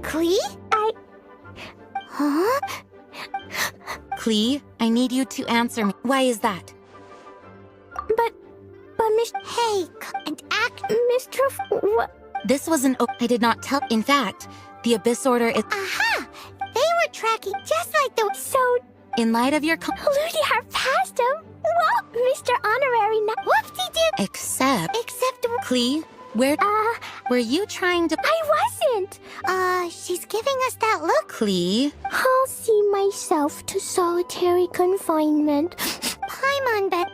Klee? Huh? Klee, I need you to answer me. Why is that? But Miss... Hey, and act... Mr... What? This was an... I did not tell... In fact, the Abyss Order is... Aha! They were tracking just like the... So... In light of your... Ludi are past him? Well, Mr. Honorary... Whoopsie-doo! Except... Except... Klee, where... Were you trying to... I wasn't! She's giving us that look. Klee? I'll see myself to solitary confinement. Paimon, bet...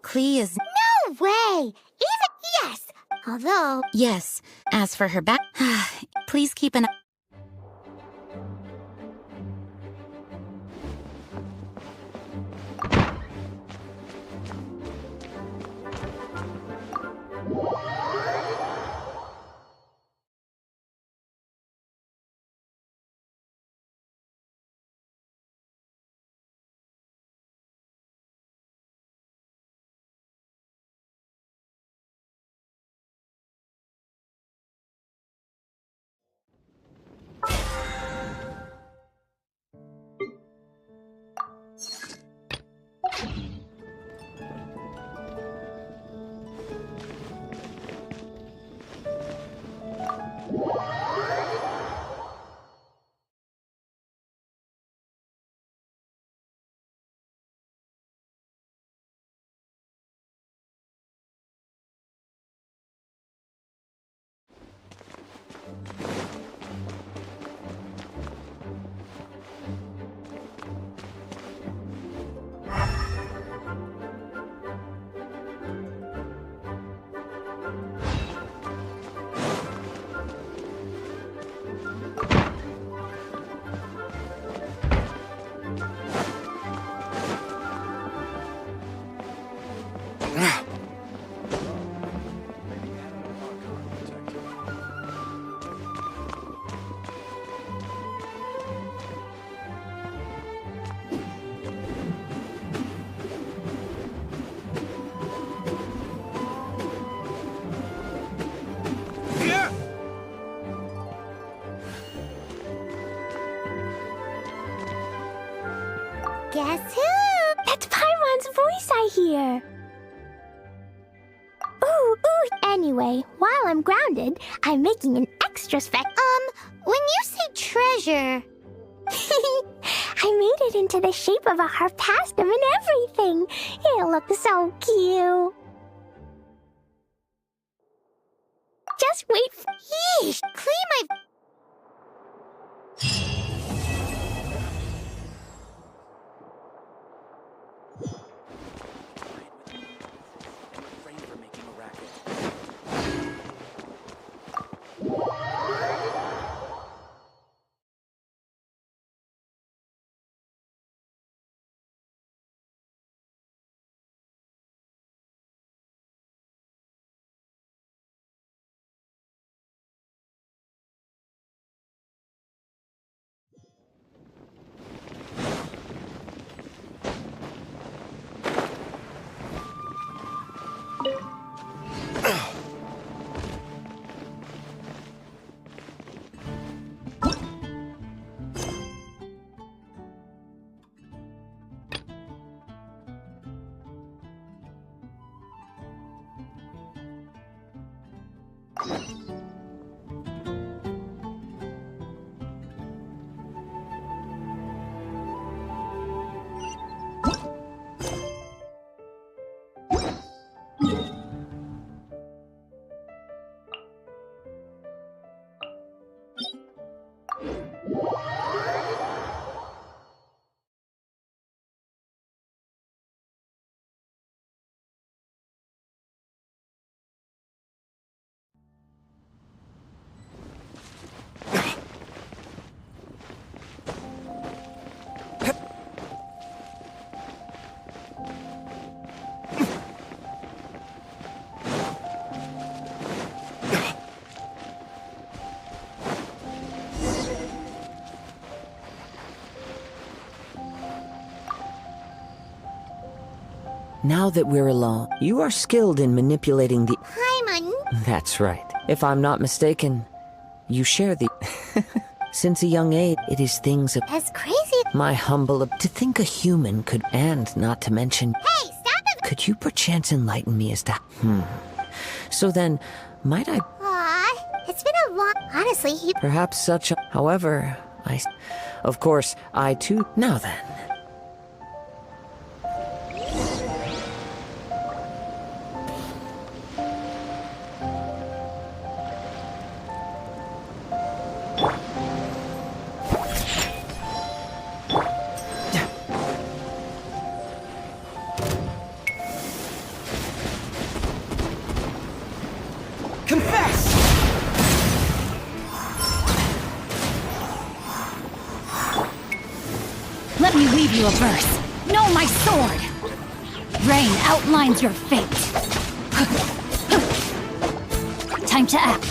Klee is... No way! Even... Yes! Although... Yes. As for her back... Please keep an... Guess who? That's Paimon's voice I hear. Ooh. Anyway, while I'm grounded, I'm making an extra spec. Wait treasure. I made it into the shape of a harpastum and everything. It looks so cute. Just wait for... Yeesh! Clean my... Refrain from making a racket. Now that we're alone, you are skilled in manipulating the... Paimon. That's right. If I'm not mistaken, you share the... Since a young age, it is things of... As crazy... My humble... To think a human could... And not to mention... Hey, stop it! Could you perchance enlighten me as to... So then, might I... Aw, it's been a long... Honestly, he... Perhaps such a... However, I... Of course, I too... Now then... Let me weave you a verse. Know my sword! Rain outlines your fate. Time to act.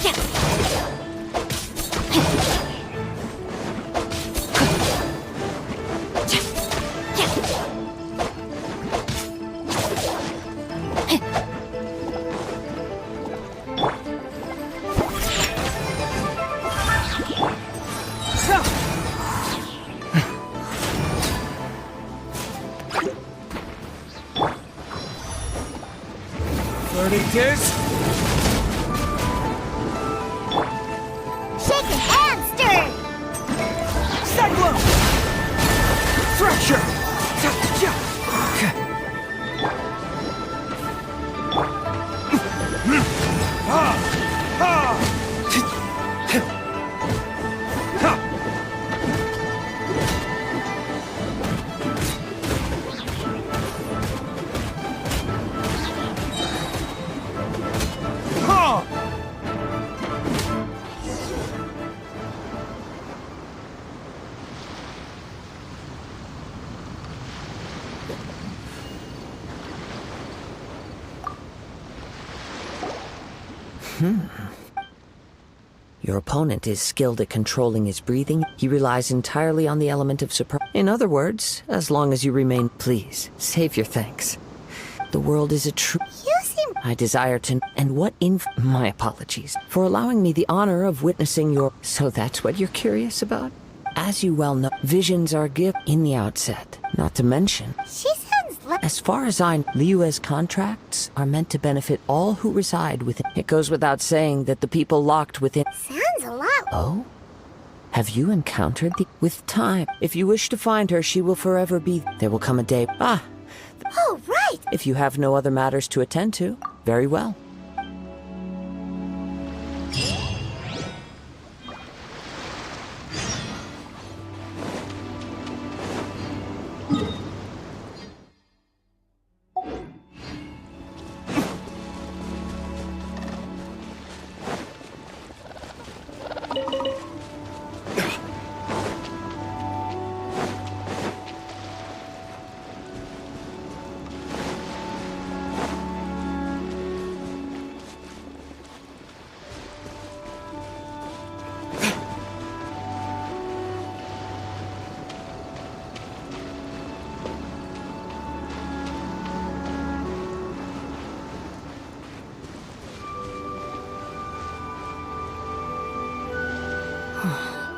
Shaken and stirred! Cyclone! Fracture! Your opponent is skilled at controlling his breathing. He relies entirely on the element of surprise. In other words, as long as you remain... Please, save your thanks. The world is a true... You seem... I desire to... And what My apologies for allowing me the honor of witnessing your... So that's what you're curious about? As you well know, visions are given in the outset. Not to mention... She sounds like... As far as I know, Liyue's contracts are meant to benefit all who reside within. It goes without saying that the people locked within... Sounds a lot... Oh? Have you encountered the... With time, if you wish to find her, she will forever be... There will come a day... Oh, right! If you have no other matters to attend to, very well.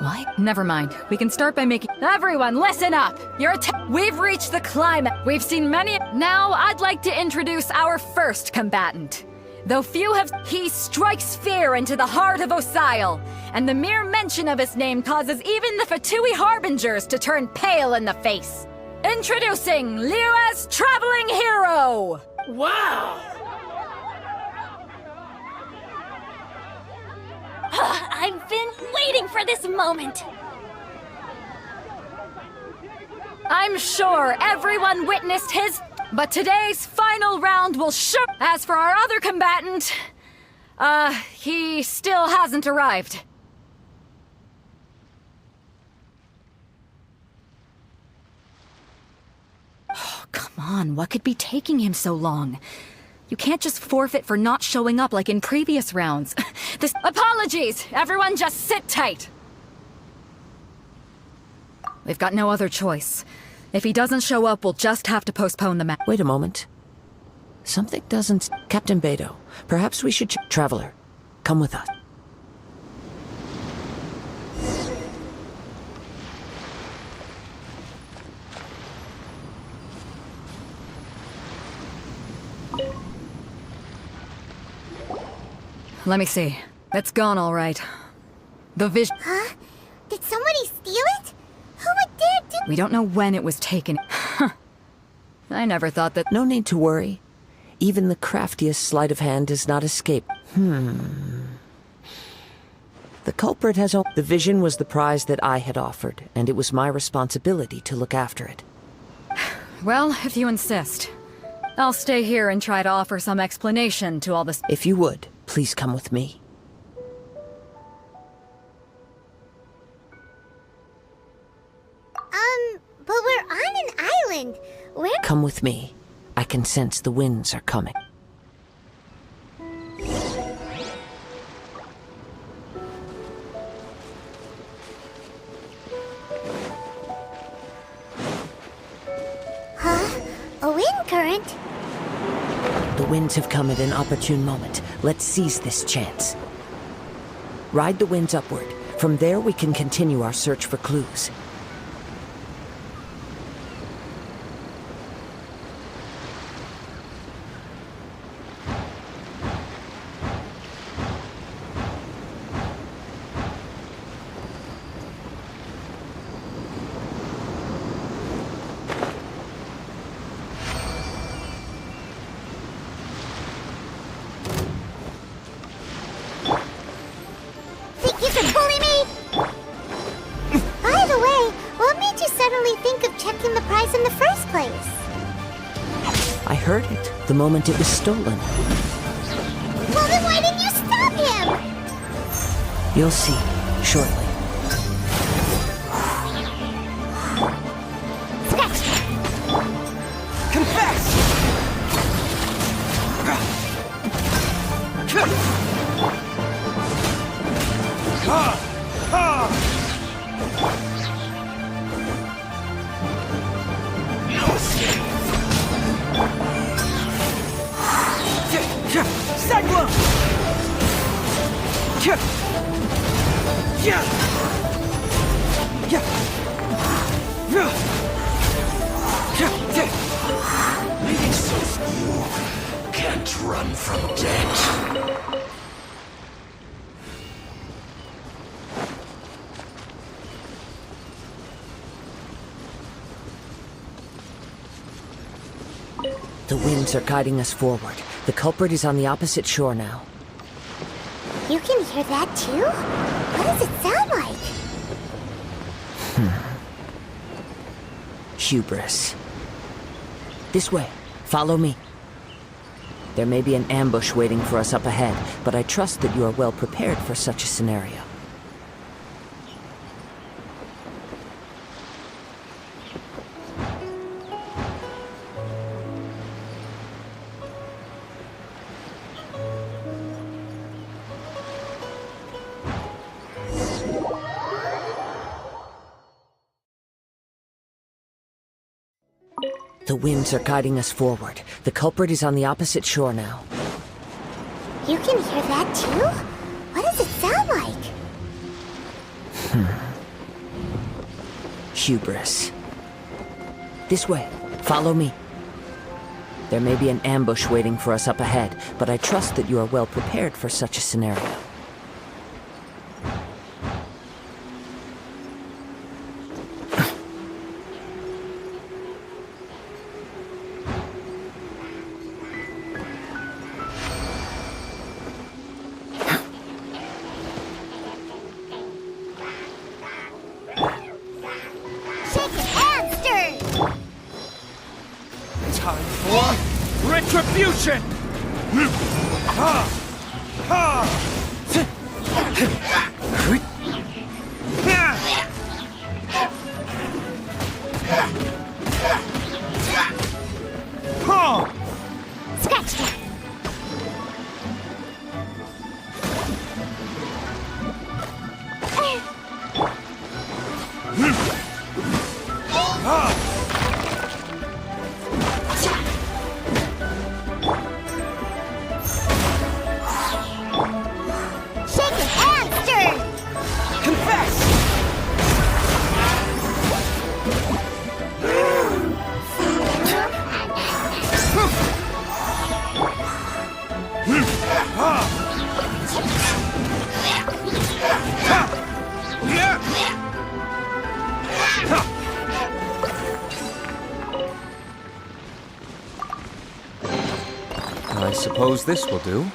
Why? Never mind. We can start by making... Everyone, listen up! We've reached the climax. We've seen many... Now, I'd like to introduce our first combatant. Though few have... He strikes fear into the heart of Osile, and the mere mention of his name causes even the Fatui Harbingers to turn pale in the face. Introducing Liyue's Traveling Hero! Wow! I've been waiting for this moment! I'm sure everyone witnessed his... But today's final round will show... As for our other combatant... he still hasn't arrived. Oh, come on, what could be taking him so long? You can't just forfeit for not showing up like in previous rounds. Apologies! Everyone just sit tight! We've got no other choice. If he doesn't show up, we'll just have to postpone the match. Wait a moment. Something doesn't... Captain Beidou, perhaps we should... Traveler, come with us. Let me see. It's gone all right. The vision... Huh? Did somebody steal it? Who would dare do... We don't know when it was taken. I never thought that... No need to worry. Even the craftiest sleight of hand does not escape. The culprit has... The vision was the prize that I had offered, and it was my responsibility to look after it. Well, if you insist. I'll stay here and try to offer some explanation to all this... If you would, please come with me. But we're on an island. Where... Come with me. I can sense the winds are coming. Huh? A wind current? The winds have come at an opportune moment. Let's seize this chance. Ride the winds upward. From there we can continue our search for clues. Think you can bully me? By the way, what made you suddenly think of checking the prize in the first place? I heard it the moment it was stolen. Well, then why didn't you stop him? You'll see, shortly. Confess! Cyclone! Maybe so you can't run from death. The winds are guiding us forward. The culprit is on the opposite shore now. You can hear that too? What does it sound like? Hubris. This way. Follow me. There may be an ambush waiting for us up ahead, but I trust that you are well prepared for such a scenario. The winds are guiding us forward. The culprit is on the opposite shore now. You can hear that too? What does it sound like? Hubris. This way. Follow me. There may be an ambush waiting for us up ahead, but I trust that you are well prepared for such a scenario. Time for retribution! Ha! Ha! Scratch that! Shake it and stir! Confess! I suppose this will do.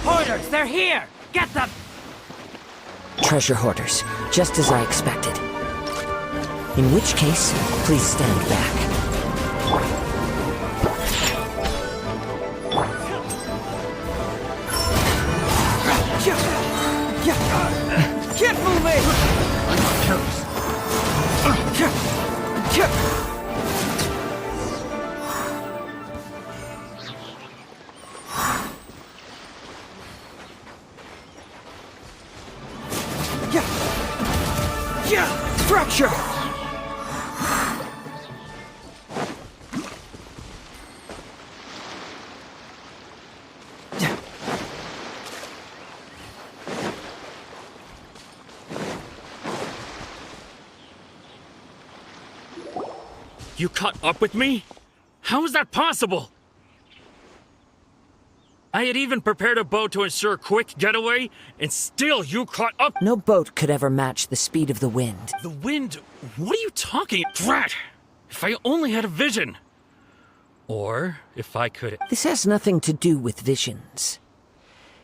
Hoarders, they're here! Get them! Treasure hoarders, just as I expected. In which case, please stand back. Keep moving! Fracture! You caught up with me? How is that possible? I had even prepared a boat to ensure a quick getaway, and still you caught up. No boat could ever match the speed of the wind. The wind? What are you talking? Drat! If I only had a vision. Or if I could. This has nothing to do with visions.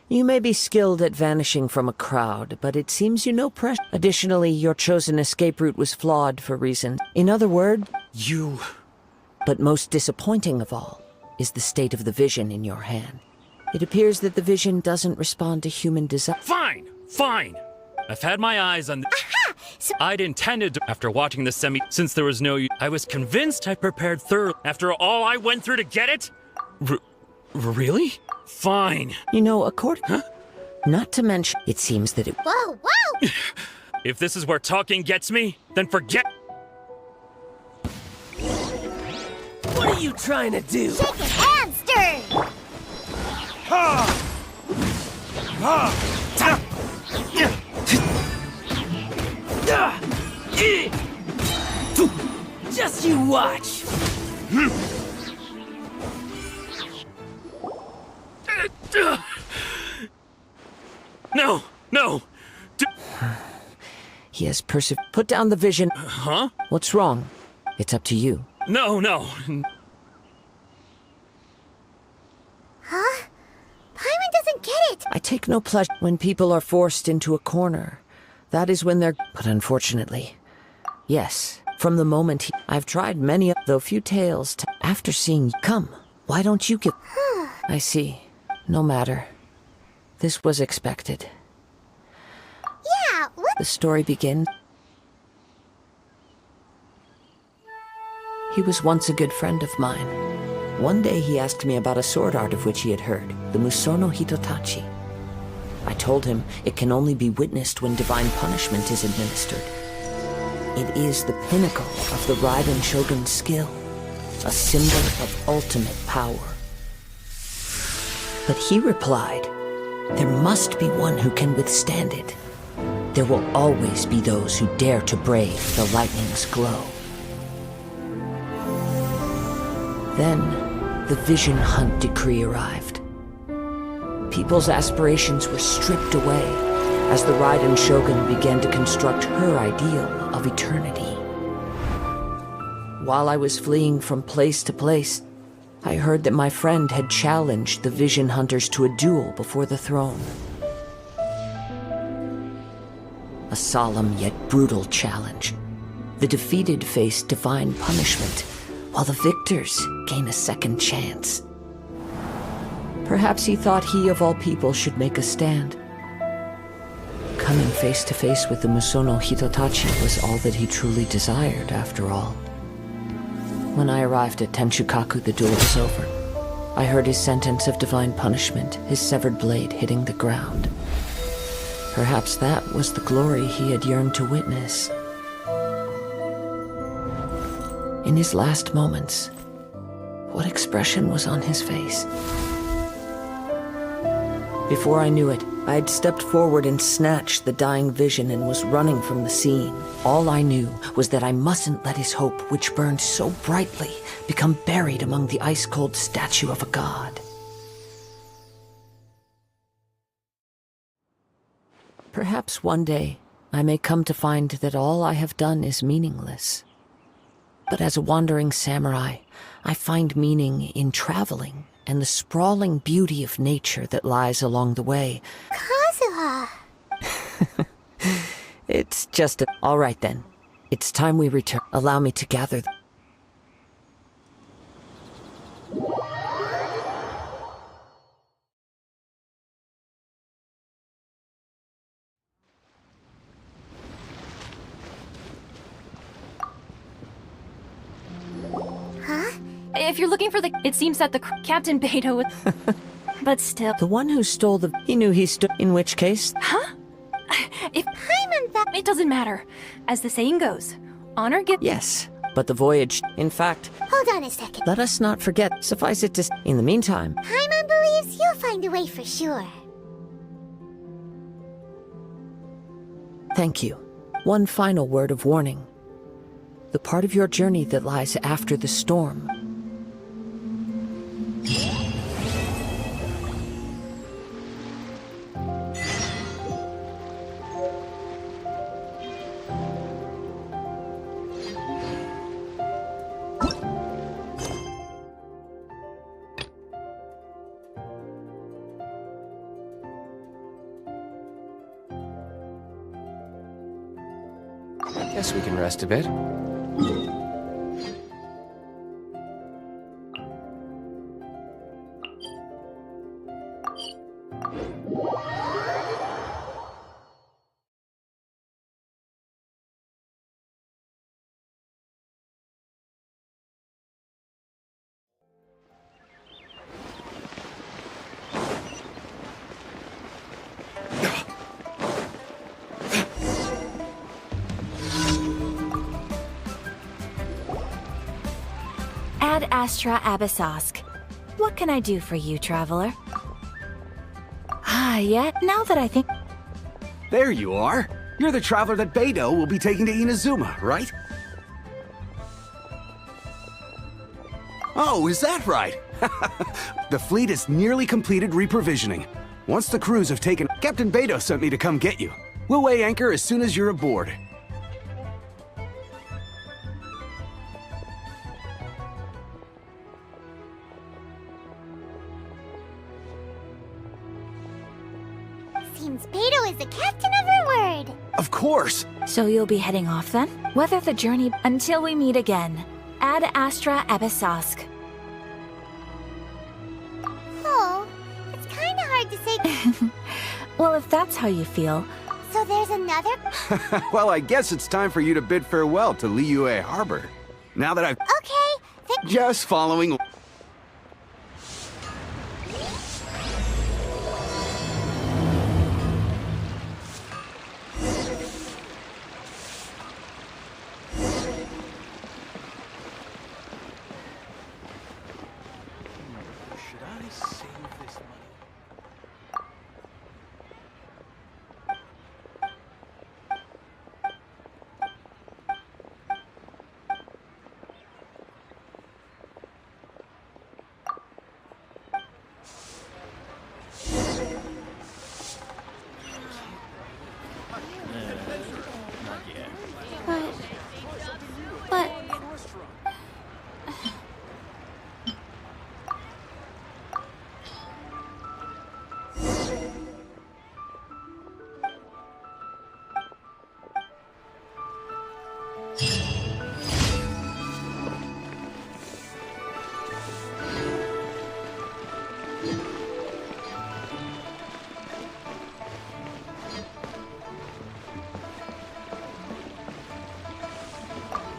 You may be skilled at vanishing from a crowd, but it seems you know pressure. Additionally, your chosen escape route was flawed for reasons. In other words, You. but most disappointing of all, is the state of the vision in your hand. It appears that the vision doesn't respond to human desire. Fine! Fine! I've had my eyes on the. I'd intended to, after watching the since there was no. I was convinced I prepared thoroughly. After all I went through to get it? Really? Fine. You know, not to mention, it seems that it. Whoa, whoa! If this is where talking gets me, then forget. What are you trying to do? Shake it and stir! Just you watch! No! No! He has Put down the vision. Huh? What's wrong? It's up to you. No, no. Huh? Paimon doesn't get it! I take no pleasure when people are forced into a corner. That is when they're... But unfortunately, yes, from the moment I've tried many, though few tales after seeing... Come, why don't you give... I see. No matter. This was expected. Yeah, what? The story begins. He was once a good friend of mine. One day he asked me about a sword art of which he had heard, the Musono Hitotachi. I told him it can only be witnessed when divine punishment is administered. It is the pinnacle of the Raiden Shogun's skill, a symbol of ultimate power. But he replied, there must be one who can withstand it. There will always be those who dare to brave the lightning's glow. Then, the Vision Hunt decree arrived. People's aspirations were stripped away as the Raiden Shogun began to construct her ideal of eternity. While I was fleeing from place to place, I heard that my friend had challenged the Vision Hunters to a duel before the throne. A solemn yet brutal challenge. The defeated face divine punishment, while the victors gain a second chance. Perhaps he thought he of all people should make a stand. Coming face to face with the Musono Hitotachi was all that he truly desired, after all. When I arrived at Tenshukaku, the duel was over. I heard his sentence of divine punishment, his severed blade hitting the ground. Perhaps that was the glory he had yearned to witness. In his last moments, what expression was on his face? Before I knew it, I had stepped forward and snatched the dying vision and was running from the scene. All I knew was that I mustn't let his hope, which burned so brightly, become buried among the ice-cold statue of a god. Perhaps one day, I may come to find that all I have done is meaningless. But as a wandering samurai, I find meaning in traveling and the sprawling beauty of nature that lies along the way. Kazuha! It's just a... All right then. It's time we return. Allow me to gather... If you're looking for the... It seems that the Captain Beidou was... But still... The one who stole the... He knew he stood... In which case... Huh? If... It doesn't matter. As the saying goes, honor give... Yes, but the voyage... In fact... Hold on a second. Let us not forget. Suffice it to... In the meantime... Paimon believes you'll find a way for sure. Thank you. One final word of warning. The part of your journey that lies after the storm... Guess we can rest a bit. Ad Astra Abyssosk. What can I do for you, traveler? Ah, yeah, now that I think... There you are. You're the traveler that Beidou will be taking to Inazuma, right? Oh, is that right? The fleet is nearly completed reprovisioning. Once the crews have taken... Captain Beidou sent me to come get you. We'll weigh anchor as soon as you're aboard. seems Beidou is the captain of her word. Of course! So you'll be heading off then? Weather the journey until we meet again. Ad Astra Abyssosque. Oh, it's kinda hard to say. Well, if that's how you feel. So there's another? Well, I guess it's time for you to bid farewell to Liyue Harbor. Now that I've... Okay, Just following... Should I save this money? Not yet. but...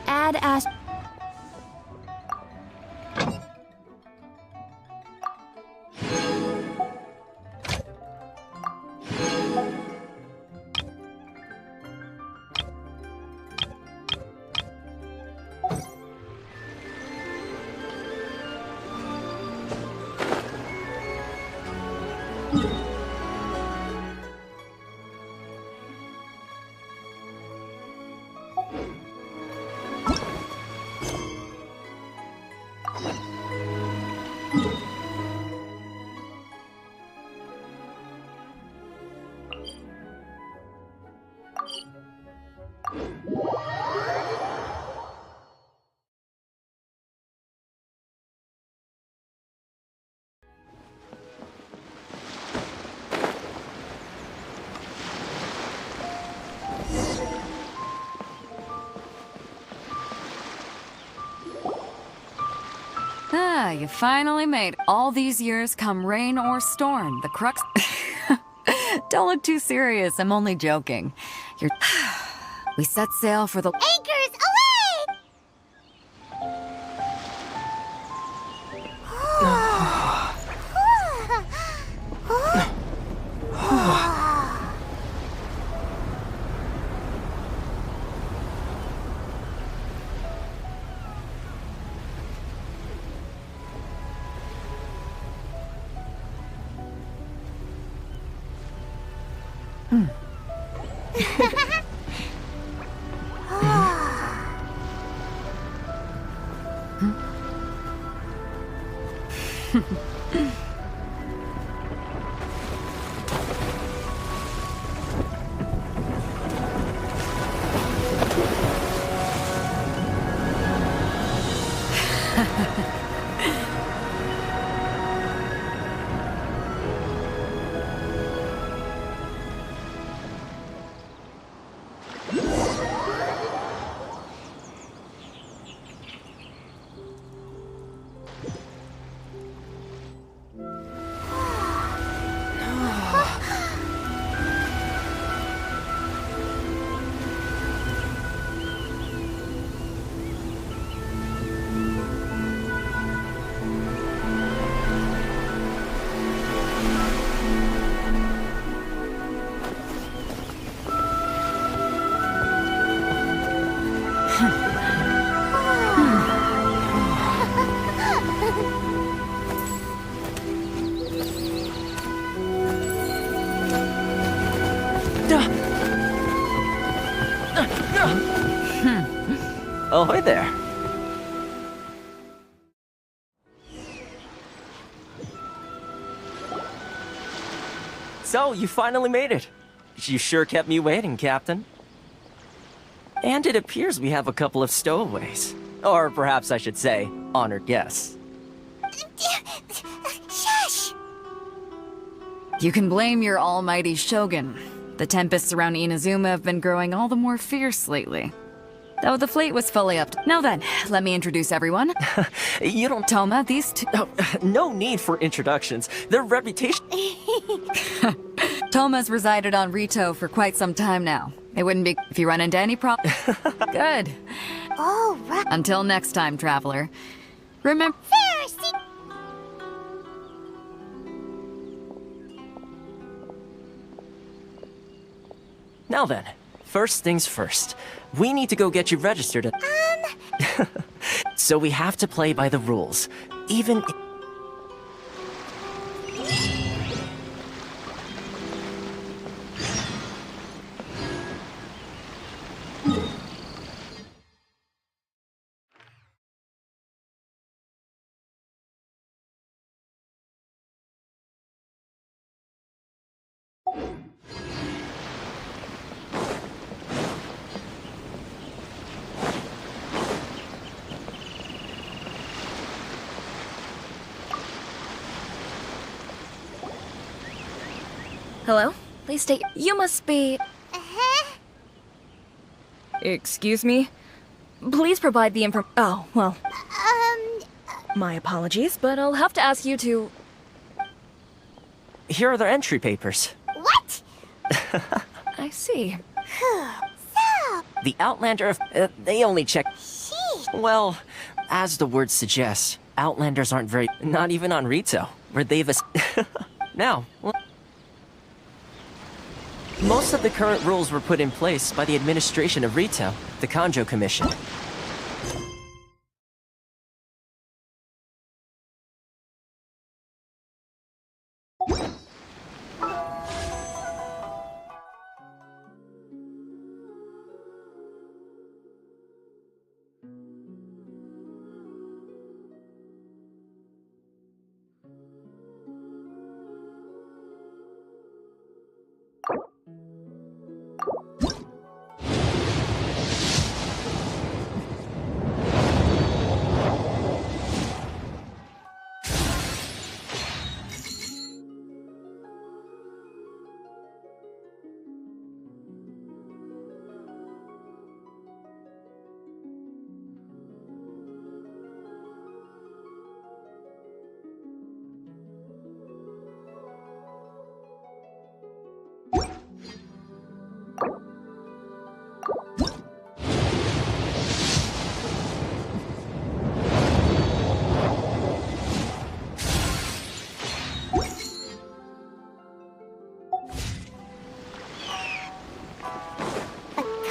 Ad Astra. Ah, you finally made it. All these years, come rain or storm, the crux... Don't look too serious, I'm only joking. You're... We set sail for the... Anchors away! Ahoy there. So, you finally made it. You sure kept me waiting, Captain. And it appears we have a couple of stowaways. Or perhaps I should say, honored guests. Shush! You can blame your almighty shogun. The tempests around Inazuma have been growing all the more fierce lately. Though the fleet was fully up. Now then, let me introduce everyone. You don't... Toma, these two... Oh, no need for introductions. Their reputation... Toma's resided on Rito for quite some time now. It wouldn't be if you run into any problem. Good. Oh, right. Until next time, traveler. Remember... Now then, first things first. We need to go get you registered at... So we have to play by the rules. Even... Hello? Please state. You must be. Excuse me? Please provide the info. Oh, well. My apologies, but I'll have to ask you to. Here are their entry papers. What? I see. The Outlander of... they only check... Well, as the word suggests, Outlanders aren't very... Not even on Rito, where they've... Now... Most of the current rules were put in place by the administration of Rito, the Kanjo Commission.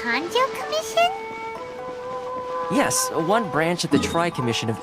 Kanjo Commission? Yes, one branch of the Tri-Commission of...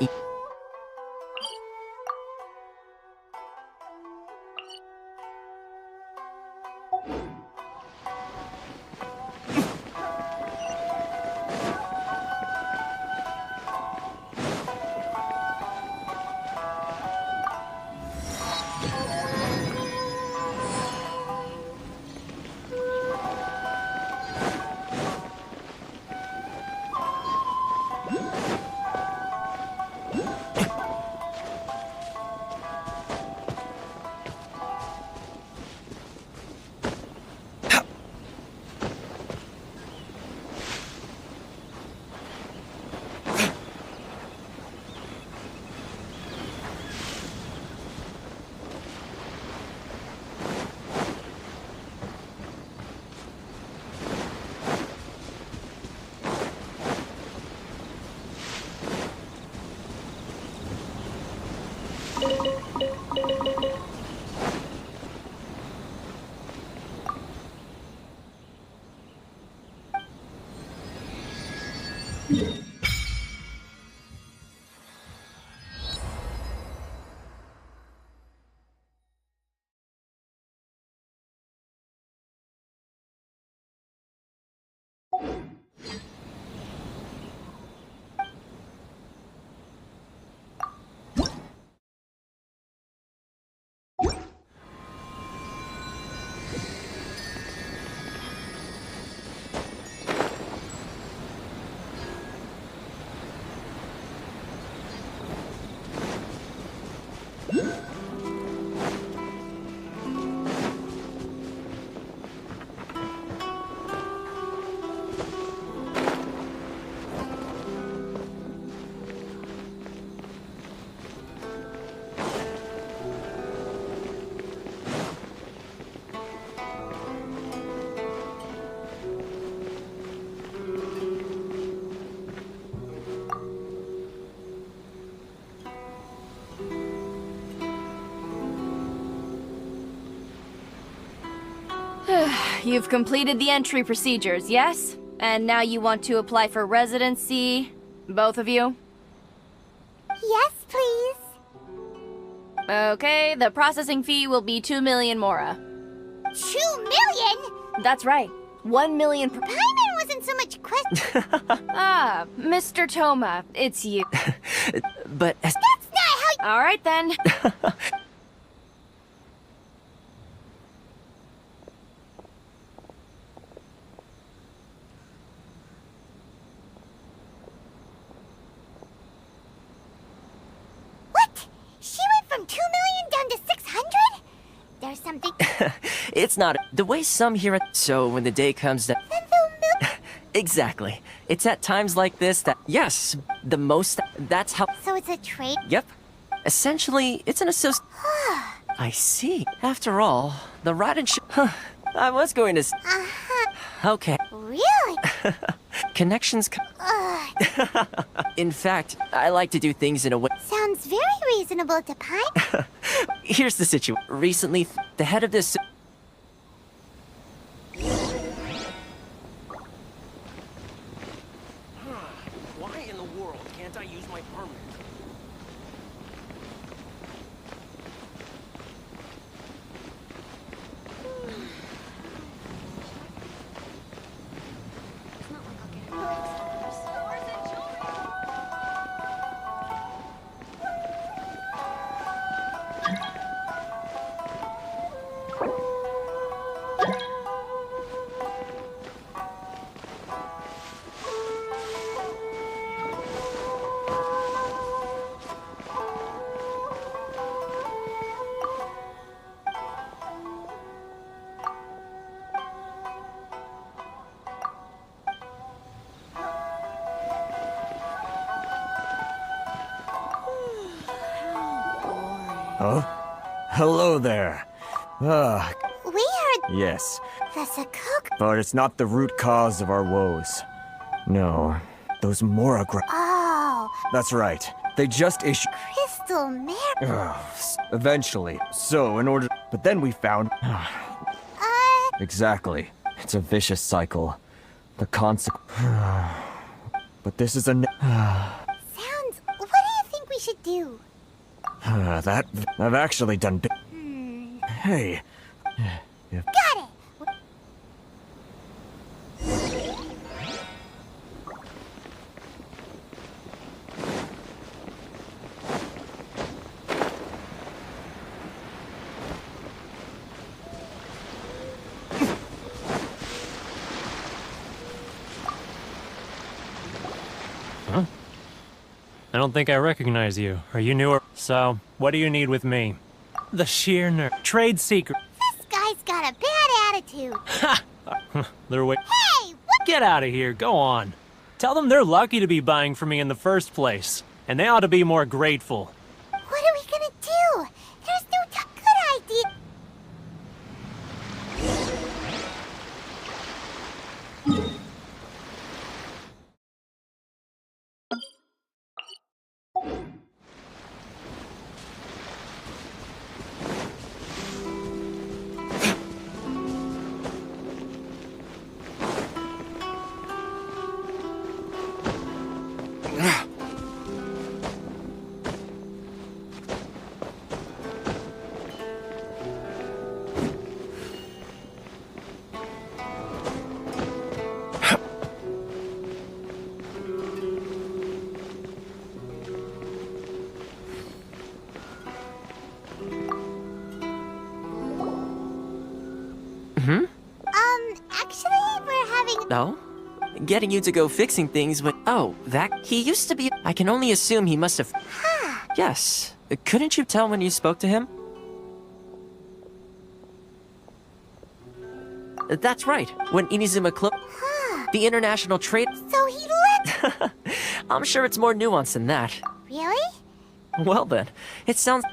You've completed the entry procedures, yes? And now you want to apply for residency? Both of you? Yes, please. Okay, the processing fee will be 2 million mora. 2 million? That's right. 1 million per- Paimon wasn't so much question. Ah, Mr. Toma, it's you. But as That's not how. Alright then. What? She went from 2 million down to 600? There's something. it's not the way some hear it. So when the day comes that. Then they'll mil- Exactly. It's at times like this that. Yes, the most. That's how. So it's a trade? Yep. Essentially, it's an associate. I see. After all, the ride and Huh. I was going to. Uh-huh. Okay. Really? Connections. In fact, I like to do things in a way. Sounds very reasonable to Paimon. Here's the situation. Recently, the head of this. Why in the world can't I use my permanent? Huh? Hello there. We heard Yes, the Sakuk. but it's not the root cause of our woes. No, those Moragra. Oh, That's right. They just issued. Crystal Mary. Eventually. So, in order. But then we found. Uh, Exactly. It's a vicious cycle. The consequence. But this is a. sounds. What do you think we should do? That. I've actually done. Hey. Got it. Huh? I don't think I recognize you. Are you new or... So, what do you need with me? The sheer nerd. Trade secret. This guy's got a bad attitude. Ha! They're wait. Hey, what? Get out of here. Go on. Tell them they're lucky to be buying from me in the first place. And they ought to be more grateful. What are we gonna do? There's no good idea. Actually, we're having. No? Getting you to go fixing things with. Oh, that. He used to be. I can only assume he must have. Yes. Couldn't you tell when you spoke to him? That's right. When Inizuma closed. The international trade. So he left. I'm sure it's more nuanced than that. Really? Well then, it sounds.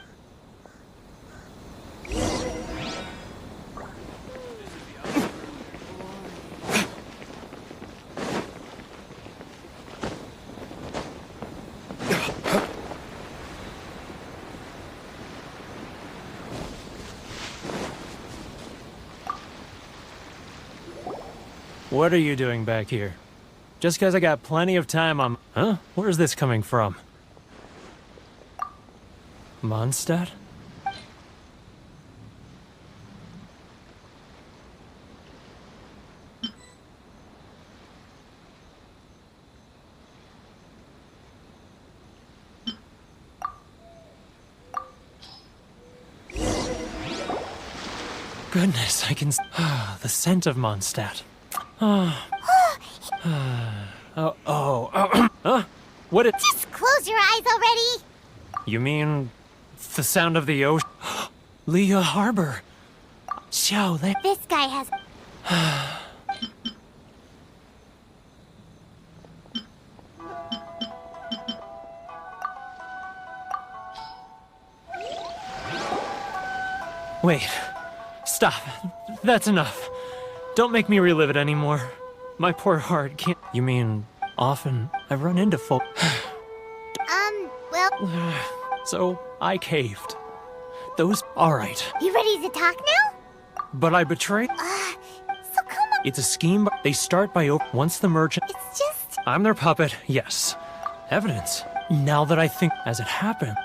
What are you doing back here? Just because I got plenty of time on... Huh? Where's this coming from? Mondstadt? Goodness, I can... the scent of Mondstadt. Huh? What it... Just close your eyes already! You mean... the sound of the ocean? Leah Harbor. Xiao, they... This guy has... Wait. Stop. That's enough. Don't make me relive it anymore. My poor heart can't... You mean, often I run into folk... well... So, I caved. Those... Alright. You ready to talk now? But I betrayed... So come on... It's a scheme, they start by... Once the merchant... It's just... I'm their puppet, yes. Evidence. Now that I think... As it happened,